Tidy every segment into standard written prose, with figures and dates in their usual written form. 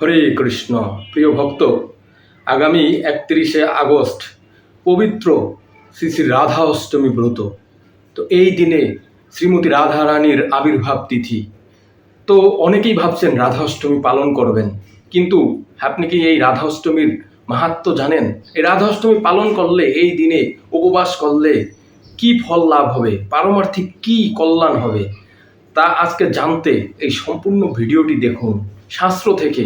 হরে কৃষ্ণ। প্রিয় ভক্ত, আগামী 31শে আগস্ট পবিত্র শ্রী শ্রী রাধা অষ্টমী ব্রত। তো এই দিনে শ্রীমতী রাধা রানীর আবির্ভাব তিথি। তো অনেকেই ভাবছেন রাধা অষ্টমী পালন করবেন, কিন্তু আপনি কি এই রাধা অষ্টমীর মাহাত্ম্য জানেন? এই রাধা অষ্টমী পালন করলে, এই দিনে উপবাস করলে কি ফল লাভ হবে, পারমার্থিক কি কল্যাণ হবে, তা আজকে জানতে এই সম্পূর্ণ ভিডিওটি দেখুন। শাস্ত্র থেকে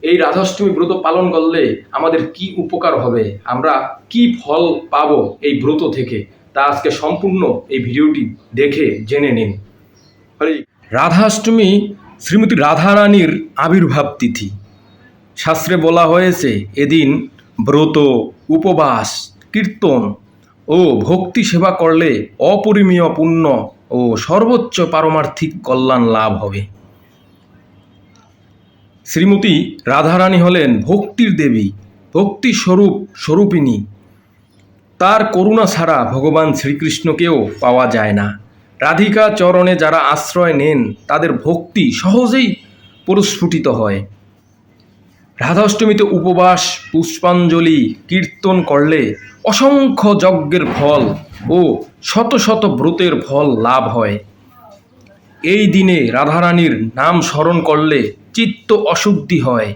এই রাধাষ্টমী ব্রত পালন করলে আমাদের কি উপকার হবে, আমরা কি ফল পাবো এই ব্রত থেকে, তা আজকে সম্পূর্ণ এই ভিডিওটি দেখে জেনে নিন। রাধাষ্টমী শ্রীমতী রাধারানীর আবির্ভাব তিথি। শাস্ত্রে বলা হয়েছে এদিন ব্রত, উপবাস, কীর্তন ও ভক্তি সেবা করলে অপরিমেয় পুণ্য ও সর্বোচ্চ পারমার্থিক কল্যাণ লাভ হবে। শ্রীমতী রাধারানী হলেন ভক্তির দেবী, ভক্তি স্বরূপিণী। তার করুণা ছাড়া ভগবান শ্রীকৃষ্ণকেও পাওয়া যায় না। রাধিকা চরণে যারা আশ্রয় নেন তাদের ভক্তি সহজেই পরিস্ফুটিত হয়। রাধাষ্টমীতে উপবাস, পুষ্পাঞ্জলি, কীর্তন করলে অসংখ্য যজ্ঞের ফল ও শত শত ব্রতের ফল লাভ হয়। এই দিনে রাধারানীর নাম স্মরণ করলে চিত্ত অশুদ্ধি হয়,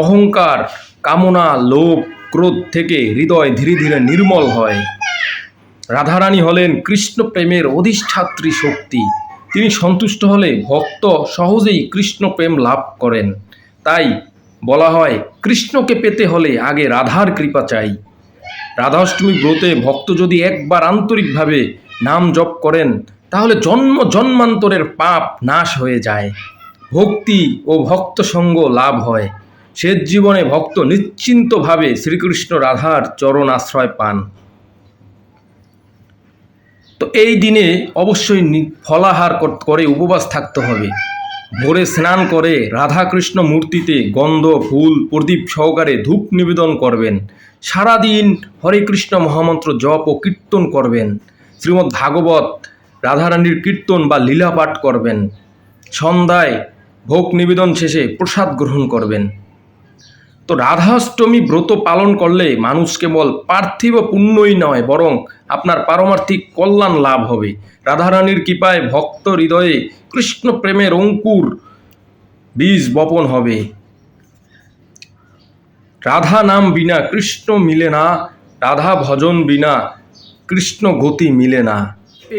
অহংকার, কামনা, লোভ, ক্রোধ থেকে হৃদয় ধীরে ধীরে নির্মল হয়। রাধারানী হলেন কৃষ্ণ প্রেমের অধিষ্ঠাত্রী শক্তি। তিনি সন্তুষ্ট হলে ভক্ত সহজেই কৃষ্ণ প্রেম লাভ করেন। তাই বলা হয়, কৃষ্ণকে পেতে হলে আগে রাধার কৃপা চাই। রাধাষ্টমী ব্রতে ভক্ত যদি একবার আন্তরিকভাবে নাম জপ করেন তাহলে জন্ম জন্মান্তরের পাপ নাশ হয়ে যায়, ভক্তি ও ভক্ত সঙ্গ লাভ হয়। শেষ জীবনে ভক্ত নিশ্চিন্তভাবে শ্রীকৃষ্ণ রাধার চরণ আশ্রয় পান। তো এই দিনে অবশ্যই ফলাহার করে উপবাস থাকতে হবে। ভোরে স্নান করে রাধাকৃষ্ণ মূর্তিতে গন্ধ, ফুল, প্রদীপ সহকারে ধূপ নিবেদন করবেন। সারাদিন হরে কৃষ্ণ মহামন্ত্র জপ ও কীর্তন করবেন। শ্রীমদ্ ভাগবত, রাধারানীর কীর্তন বা লীলা পাঠ করবেন। সন্ধ্যায় ভোগ নিবেদন শেষে প্রসাদ গ্রহণ করবেন। তো রাধাষ্টমী ব্রত পালন করলে মানুষ কেবল পার্থিব পুণ্যই নয়, বরং আপনার পারমার্থিক কল্যাণ লাভ হবে। রাধারানীর কৃপায় ভক্ত হৃদয়ে কৃষ্ণ প্রেমের অঙ্কুর বীজ বপন হবে। রাধা নাম বিনা কৃষ্ণ মিলে না, রাধা ভজন বিনা কৃষ্ণ গতি মিলে না।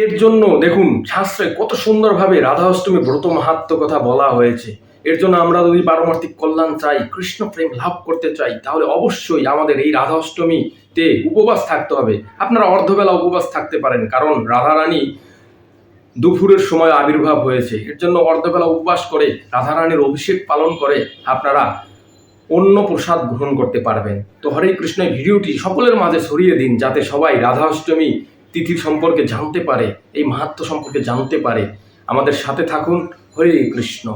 এর জন্য দেখুন শাস্ত্রে কত সুন্দরভাবে রাধা অষ্টমী ব্রত মাহাত্ম্য কথা বলা হয়েছে। এর জন্য আমরা যদি পারমার্থিক কল্যাণ চাই, কৃষ্ণ প্রেম লাভ করতে চাই, তাহলে অবশ্যই আমাদের এই রাধা অষ্টমীতে উপবাস থাকতে হবে। আপনারা অর্ধবেলা উপবাস থাকতে পারেন, কারণ রাধারানী দুপুরের সময় আবির্ভাব হয়েছে। এর জন্য অর্ধবেলা উপবাস করে রাধারানীর অভিষেক পালন করে আপনারা অন্য প্রসাদ গ্রহণ করতে পারবেন। তো হরে কৃষ্ণ ভিডিওটি সকলের মাঝে ছড়িয়ে দিন, যাতে সবাই রাধা অষ্টমী তিথির সম্পর্কে জানতে পারে, এই মাহাত্ম্য সম্পর্কে জানতে পারে। আমাদের সাথে থাকুন। হরে কৃষ্ণ।